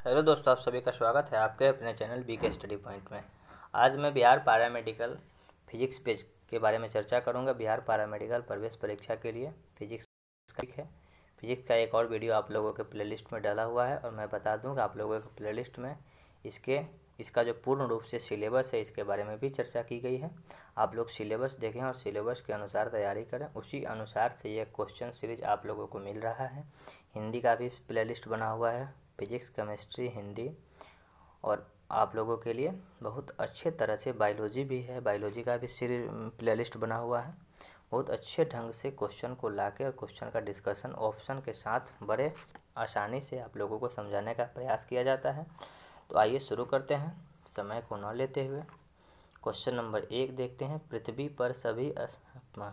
Hello दोस्तों, आप सभी का स्वागत है आपके अपने चैनल बीके स्टडी पॉइंट में। आज मैं बिहार पैरामेडिकल फिजिक्स पेज के बारे में चर्चा करूंगा। बिहार पैरामेडिकल प्रवेश परीक्षा के लिए फिजिक्स है। फिजिक्स का एक और वीडियो आप लोगों के प्लेलिस्ट में डाला हुआ है और मैं बता दूं कि आप लोगों के प्लेलिस्ट में इसका जो पूर्ण रूप से सिलेबस है इसके बारे में भी चर्चा की गई है। आप लोग सिलेबस देखें और सिलेबस के अनुसार तैयारी करें। उसी अनुसार से ये क्वेश्चन सीरीज आप लोगों को मिल रहा है। हिंदी का भी प्लेलिस्ट बना हुआ है, फिजिक्स, केमिस्ट्री, हिंदी, और आप लोगों के लिए बहुत अच्छे तरह से बायोलॉजी भी है। बायोलॉजी का भी सीरीज प्लेलिस्ट बना हुआ है। बहुत अच्छे ढंग से क्वेश्चन को लाके और क्वेश्चन का डिस्कशन ऑप्शन के साथ बड़े आसानी से आप लोगों को समझाने का प्रयास किया जाता है। तो आइए शुरू करते हैं समय को न लेते हुए। क्वेश्चन नंबर 1 देखते हैं। पृथ्वी पर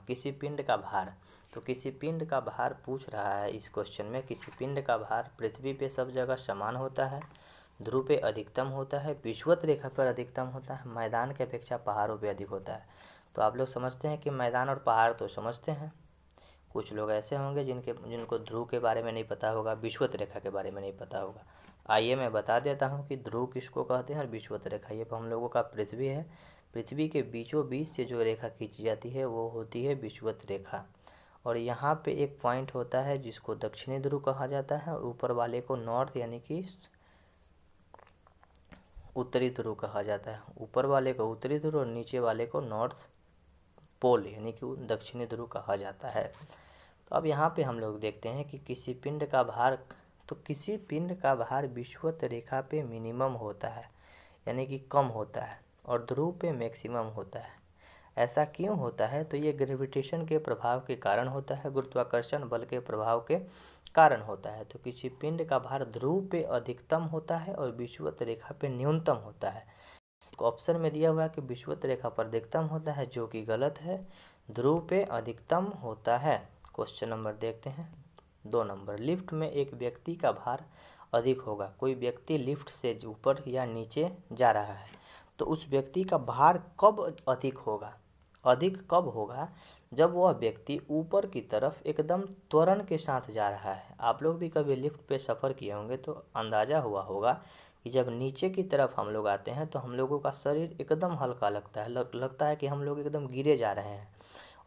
किसी पिंड का भार, तो किसी पिंड का भार पूछ रहा है इस क्वेश्चन में। किसी पिंड का भार पृथ्वी पे सब जगह समान होता है, ध्रुव पे अधिकतम होता है, विषुवत रेखा पर अधिकतम होता है, मैदान की अपेक्षा पहाड़ों पे अधिक होता है। तो आप लोग समझते हैं कि मैदान और पहाड़ तो समझते हैं। कुछ लोग ऐसे होंगे जिनको ध्रुव के बारे में नहीं पता होगा, विषुवत रेखा के बारे में नहीं पता होगा। आइए मैं बता देता हूँ कि ध्रुव किसको कहते हैं और विषुवत रेखा। ये हम लोगों का पृथ्वी है। पृथ्वी के बीचों बीच से जो रेखा खींची जाती है वो होती है विषुवत रेखा। और यहाँ पे एक पॉइंट होता है जिसको दक्षिणी ध्रुव कहा जाता है और ऊपर वाले को नॉर्थ यानी कि उत्तरी ध्रुव कहा जाता है। ऊपर वाले को उत्तरी ध्रुव और नीचे वाले को नॉर्थ पोल यानी कि दक्षिणी ध्रुव कहा जाता है। तो अब यहाँ पे हम लोग देखते हैं कि किसी पिंड का भार विषुवत रेखा पे मिनिमम होता है यानी कि कम होता है और ध्रुव पे मैक्सिमम होता है। ऐसा क्यों होता है? तो ये ग्रेविटेशन के प्रभाव के कारण होता है, गुरुत्वाकर्षण बल के प्रभाव के कारण होता है। तो किसी पिंड का भार ध्रुव पे अधिकतम होता है और विषुवत रेखा पे न्यूनतम होता है। ऑप्शन में दिया हुआ है कि विषुवत रेखा पर अधिकतम होता है, जो कि गलत है। ध्रुव पे अधिकतम होता है। क्वेश्चन नंबर देखते हैं 2 नंबर। लिफ्ट में एक व्यक्ति का भार अधिक होगा। कोई व्यक्ति लिफ्ट से ऊपर या नीचे जा रहा है तो उस व्यक्ति का भार कब अधिक होगा? अधिक कब होगा? जब वह व्यक्ति ऊपर की तरफ एकदम त्वरण के साथ जा रहा है। आप लोग भी कभी लिफ्ट पे सफ़र किए होंगे तो अंदाज़ा हुआ होगा कि जब नीचे की तरफ हम लोग आते हैं तो हम लोगों का शरीर एकदम हल्का लगता है, लगता है कि हम लोग एकदम गिरे जा रहे हैं।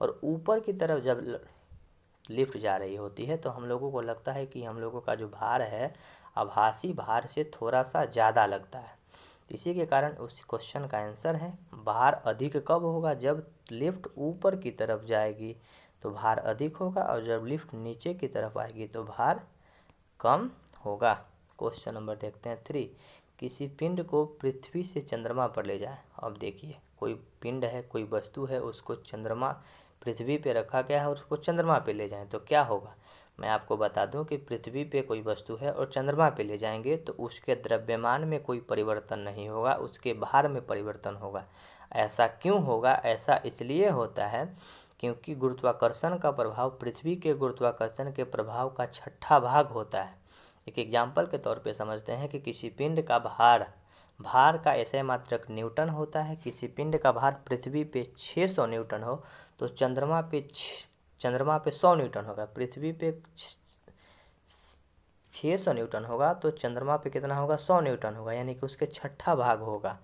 और ऊपर की तरफ जब लिफ्ट जा रही होती है तो हम लोगों को लगता है कि हम लोगों का जो भार है आभासी भार से थोड़ा सा ज़्यादा लगता है। इसी के कारण उस क्वेश्चन का आंसर है भार अधिक कब होगा? जब लिफ्ट ऊपर की तरफ जाएगी तो भार अधिक होगा और जब लिफ्ट नीचे की तरफ आएगी तो भार कम होगा। क्वेश्चन नंबर देखते हैं 3। किसी पिंड को पृथ्वी से चंद्रमा पर ले जाएं। अब देखिए, कोई पिंड है, कोई वस्तु है, उसको पृथ्वी पे रखा गया है और उसको चंद्रमा पे ले जाएं तो क्या होगा? मैं आपको बता दूं कि पृथ्वी पे कोई वस्तु है और चंद्रमा पे ले जाएंगे तो उसके द्रव्यमान में कोई परिवर्तन नहीं होगा, उसके भार में परिवर्तन होगा। ऐसा क्यों होगा? ऐसा इसलिए होता है क्योंकि गुरुत्वाकर्षण का प्रभाव पृथ्वी के गुरुत्वाकर्षण के प्रभाव का 6ठा भाग होता है। एक एग्जाम्पल के तौर पे समझते हैं कि किसी पिंड का भार का SI मात्रक न्यूटन होता है। किसी पिंड का भार पृथ्वी पे 600 न्यूटन हो तो चंद्रमा पे 100 न्यूटन होगा। पृथ्वी पे 600 न्यूटन होगा तो चंद्रमा पे कितना होगा? 100 न्यूटन होगा, यानी कि उसके 6ठा भाग होगा।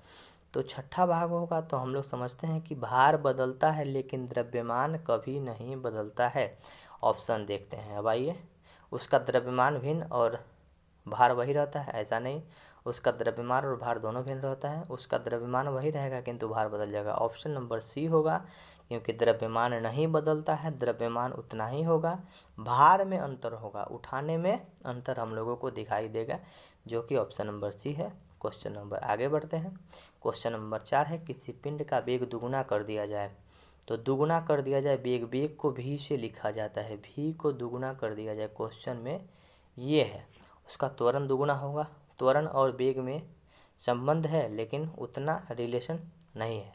तो 6ठा भाग होगा तो हम लोग समझते हैं कि भार बदलता है लेकिन द्रव्यमान कभी नहीं बदलता है। ऑप्शन देखते हैं। अब आइए, उसका द्रव्यमान भिन्न और भार वही रहता है? ऐसा नहीं, उसका द्रव्यमान और भार दोनों भिन्न रहता है। उसका द्रव्यमान वही रहेगा किंतु भार बदल जाएगा। ऑप्शन नंबर सी होगा, क्योंकि द्रव्यमान नहीं बदलता है, द्रव्यमान उतना ही होगा, भार में अंतर होगा, उठाने में अंतर हम लोगों को दिखाई देगा, जो कि ऑप्शन नंबर सी है। क्वेश्चन नंबर आगे बढ़ते हैं। क्वेश्चन नंबर 4 है। किसी पिंड का वेग दुगुना कर दिया जाए। तो दुगुना कर दिया जाए वेग को भी से लिखा जाता है, भी को दुगुना कर दिया जाए। क्वेश्चन में ये है, उसका त्वरण दुगुना होगा। त्वरण और वेग में संबंध है लेकिन उतना रिलेशन नहीं है।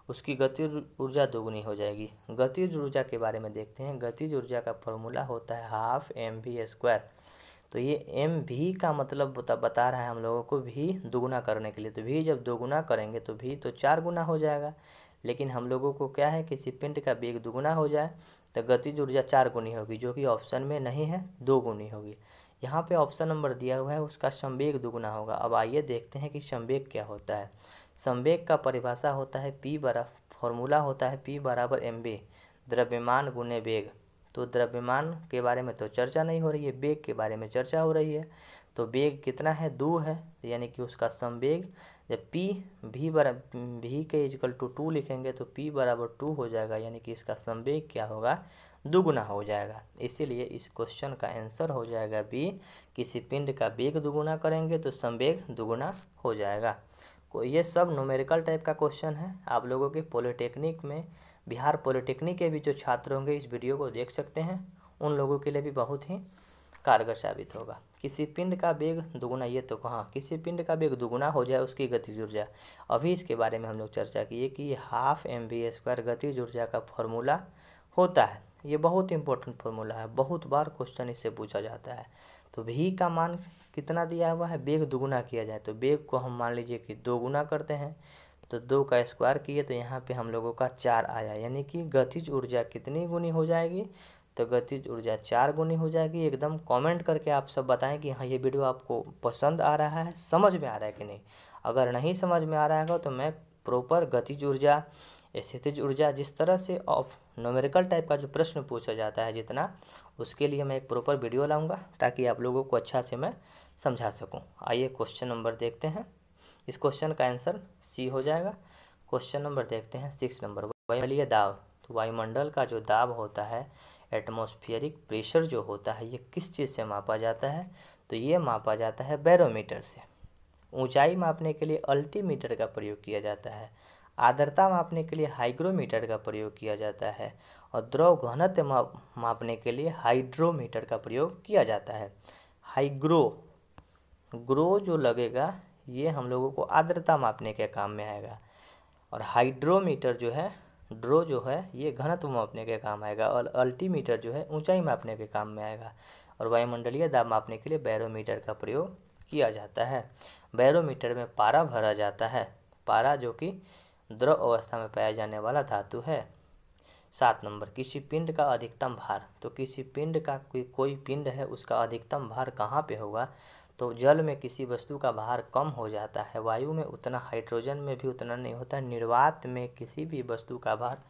उसकी गतिज ऊर्जा दुगुनी हो जाएगी। गतिज ऊर्जा के बारे में देखते हैं। गतिज ऊर्जा का फॉर्मूला होता है 12 mv²। तो ये mv का मतलब बता रहा है हम लोगों को भी दुगुना करने के लिए। तो भी जब दोगुना करेंगे तो भी तो 4 गुना हो जाएगा, लेकिन हम लोगों को क्या है, किसी पिंड का वेग दुगुना हो जाए तो गतिज ऊर्जा 4 गुनी होगी, जो कि ऑप्शन में नहीं है, 2 गुनी होगी। यहाँ पे ऑप्शन नंबर दिया हुआ है उसका संवेग दुगुना होगा। अब आइए देखते हैं कि संवेग क्या होता है। संवेग का परिभाषा होता है फॉर्मूला होता है P बराबर mv, द्रव्यमान गुने वेग। तो द्रव्यमान के बारे में तो चर्चा नहीं हो रही है, वेग के बारे में चर्चा हो रही है। तो वेग कितना है, 2 है, यानी कि उसका संवेग जब v के इक्वल टू 2 लिखेंगे तो P बराबर 2 हो जाएगा, यानी कि इसका संवेग क्या होगा, दुगुना हो जाएगा। इसीलिए इस क्वेश्चन का आंसर हो जाएगा बी। किसी पिंड का वेग दुगुना करेंगे तो संवेग दुगुना हो जाएगा। ये सब न्यूमेरिकल टाइप का क्वेश्चन है। आप लोगों के पॉलिटेक्निक में, बिहार पॉलिटेक्निक के भी जो छात्र होंगे इस वीडियो को देख सकते हैं, उन लोगों के लिए भी बहुत ही कारगर साबित होगा। किसी पिंड का वेग दुगुना, ये तो कहाँ, किसी पिंड का वेग दुगुना हो जाए उसकी गतिज ऊर्जा, अभी इसके बारे में हम लोग चर्चा किए कि ये 12 mv² गतिज ऊर्जा का फॉर्मूला होता है। ये बहुत इंपॉर्टेंट फॉर्मूला है, बहुत बार क्वेश्चन इससे पूछा जाता है। तो v का मान कितना दिया हुआ है, वेग दुगुना किया जाए तो वेग को हम मान लीजिए कि 2 गुना करते हैं, तो 2 का स्क्वायर किए तो यहाँ पे हम लोगों का 4 आया, यानी कि गतिज ऊर्जा कितनी गुनी हो जाएगी, तो गतिज ऊर्जा 4 गुनी हो जाएगी। एकदम कमेंट करके आप सब बताएं कि हाँ ये वीडियो आपको पसंद आ रहा है, समझ में आ रहा है कि नहीं। अगर नहीं समझ में आ रहा है तो मैं प्रॉपर गतिज ऊर्जा, स्थितिज ऊर्जा, जिस तरह से न्यूमेरिकल टाइप का जो प्रश्न पूछा जाता है जितना, उसके लिए मैं एक प्रॉपर वीडियो लाऊंगा ताकि आप लोगों को अच्छा से मैं समझा सकूं। आइए क्वेश्चन नंबर देखते हैं। इस क्वेश्चन का आंसर सी हो जाएगा। क्वेश्चन नंबर देखते हैं 6 नंबर, वायुमंडलीय दाब। तो वायुमंडल का जो दाब होता है, एटमॉस्फेरिक प्रेशर जो होता है, ये किस चीज़ से मापा जाता है, तो ये मापा जाता है बैरोमीटर से। ऊंचाई मापने के लिए अल्टीमीटर का प्रयोग किया जाता है। आर्द्रता मापने के लिए हाइग्रोमीटर का प्रयोग किया जाता है। और द्रव घनत्व मापने के लिए हाइड्रोमीटर का प्रयोग किया जाता है। ग्रो जो लगेगा ये हम लोगों को आर्द्रता मापने के काम में आएगा, और हाइड्रोमीटर जो है, ड्रो जो है, ये घनत्व मापने के काम आएगा, और अल्टीमीटर जो है ऊंचाई मापने के काम में आएगा। और वायुमंडलीय दाब मापने के लिए बैरोमीटर का प्रयोग किया जाता है। बैरोमीटर में पारा भरा जाता है, पारा जो कि द्रव अवस्था में पाया जाने वाला धातु है। 7 नंबर, किसी पिंड का अधिकतम भार। तो किसी पिंड का कोई पिंड है, उसका अधिकतम भार कहाँ पे होगा, तो जल में किसी वस्तु का भार कम हो जाता है, वायु में उतना, हाइड्रोजन में भी उतना नहीं होता है, निर्वात में किसी भी वस्तु का भार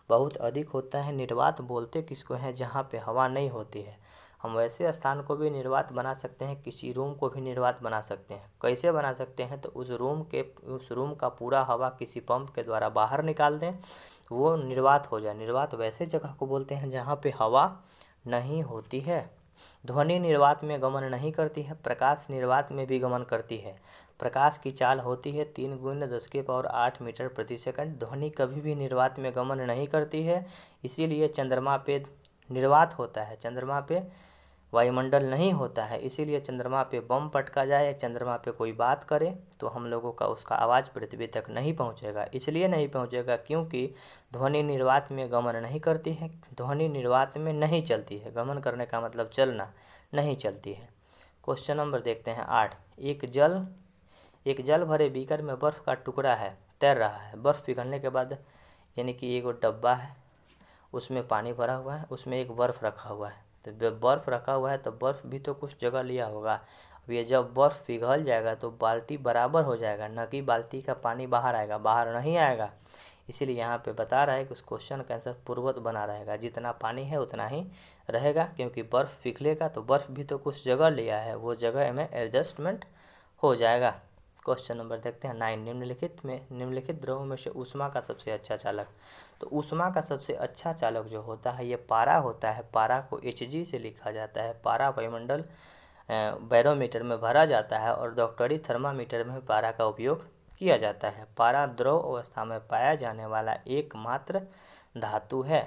बहुत अधिक होता है। निर्वात बोलते किसको हैं, जहाँ पे हवा नहीं होती है। हम वैसे स्थान को भी निर्वात बना सकते हैं, किसी रूम को भी निर्वात बना सकते हैं। कैसे बना सकते हैं, तो उस रूम का पूरा हवा किसी पंप के द्वारा बाहर निकाल दें, वो निर्वात हो जाए। निर्वात वैसे जगह को बोलते हैं जहाँ पे हवा नहीं होती है। ध्वनि निर्वात में गमन नहीं करती है, प्रकाश निर्वात में भी गमन करती है। प्रकाश की चाल होती है 3 × 10⁸ मीटर प्रति सेकंड। ध्वनि कभी भी निर्वात में गमन नहीं करती है, इसीलिए चंद्रमा पे निर्वात होता है, चंद्रमा पे वायुमंडल नहीं होता है। इसीलिए चंद्रमा पे बम पटका जाए, चंद्रमा पे कोई बात करे तो हम लोगों का उसका आवाज़ पृथ्वी तक नहीं पहुंचेगा। इसलिए नहीं पहुंचेगा क्योंकि ध्वनि निर्वात में गमन नहीं करती है, ध्वनि निर्वात में नहीं चलती है। गमन करने का मतलब चलना, नहीं चलती है। क्वेश्चन नंबर देखते हैं 8। एक जल भरे बीकर में बर्फ़ का टुकड़ा है, तैर रहा है। बर्फ़ पिघलने के बाद, यानी कि एक डब्बा है, उसमें पानी भरा हुआ है, उसमें एक बर्फ़ रखा हुआ है। तो जब बर्फ़ रखा हुआ है तो बर्फ़ भी तो कुछ जगह लिया होगा। अब ये जब बर्फ़ पिघल जाएगा तो बाल्टी बराबर हो जाएगा, न कि बाल्टी का पानी बाहर आएगा, बाहर नहीं आएगा। इसीलिए यहाँ पे बता रहा है कि उस क्वेश्चन का आंसर पूर्ववत बना रहेगा, जितना पानी है उतना ही रहेगा, क्योंकि बर्फ़ पिघलेगा तो बर्फ़ भी तो कुछ जगह लिया है, वो जगह में एडजस्टमेंट हो जाएगा। क्वेश्चन नंबर देखते हैं 9। निम्नलिखित द्रवों में से ऊष्मा का सबसे अच्छा चालक। तो ऊष्मा का सबसे अच्छा चालक जो होता है ये पारा होता है। पारा को Hg से लिखा जाता है। पारा वायुमंडल बैरोमीटर में भरा जाता है और डॉक्टरी थर्मामीटर में पारा का उपयोग किया जाता है। पारा द्रव अवस्था में पाया जाने वाला एकमात्र धातु है।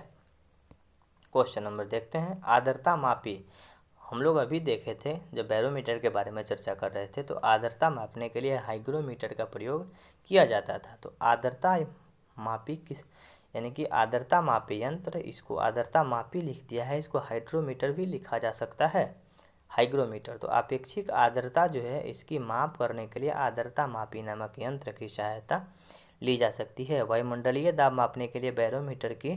क्वेश्चन नंबर देखते हैं आर्द्रता मापी। हम लोग अभी देखे थे जब बैरोमीटर के बारे में चर्चा कर रहे थे, तो आर्द्रता मापने के लिए हाइग्रोमीटर का प्रयोग किया जाता था। तो आर्द्रता मापी यानी कि आर्द्रता मापी यंत्र, इसको आर्द्रता मापी लिख दिया है, इसको हाइड्रोमीटर भी लिखा जा सकता है, हाइग्रोमीटर। तो आपेक्षिक आर्द्रता जो है इसकी माप करने के लिए आर्द्रता मापी नामक यंत्र की सहायता ली जा सकती है। वायुमंडलीय दाब मापने के लिए बैरोमीटर की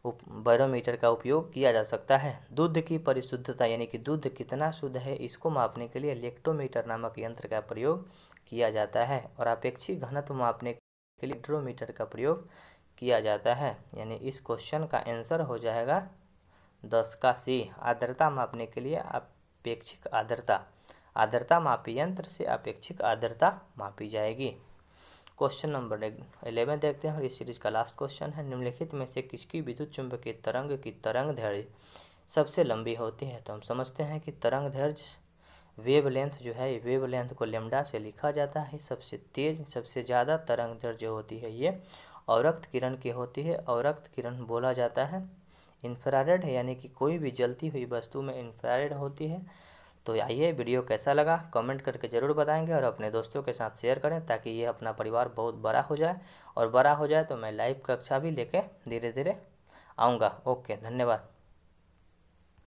बैरोमीटर का उपयोग किया जा सकता है। दूध की परिशुद्धता यानी कि दूध कितना शुद्ध है इसको मापने के लिए लेक्टोमीटर नामक यंत्र का प्रयोग किया जाता है। और अपेक्षित घनत्व मापने के लिए हाइड्रोमीटर का प्रयोग किया जाता है। यानी इस क्वेश्चन का आंसर हो जाएगा 10 का सी। आर्द्रता मापने के लिए अपेक्षित आर्द्रता मापी यंत्र से अपेक्षित आर्द्रता मापी जाएगी। क्वेश्चन नंबर 11 देखते हैं और इस सीरीज का लास्ट क्वेश्चन है। निम्नलिखित में से किसकी विद्युत चुंबकीय तरंग की तरंग दैर्घ्य सबसे लंबी होती है? तो हम समझते हैं कि तरंग दैर्घ्य वेव लेंथ जो है, वेव लेंथ को लैम्डा से लिखा जाता है। सबसे तेज सबसे ज़्यादा तरंग दैर्घ्य जो होती है ये अवरक्त किरण की होती है। अवरक्त किरण बोला जाता है इंफ्रारेड है, यानी कि कोई भी जलती हुई वस्तु में इंफ्रारेड होती है। तो आइए, वीडियो कैसा लगा कमेंट करके ज़रूर बताएंगे और अपने दोस्तों के साथ शेयर करें ताकि ये अपना परिवार बहुत बड़ा हो जाए। और बड़ा हो जाए तो मैं लाइव कक्षा भी लेके धीरे धीरे आऊँगा। ओके, धन्यवाद।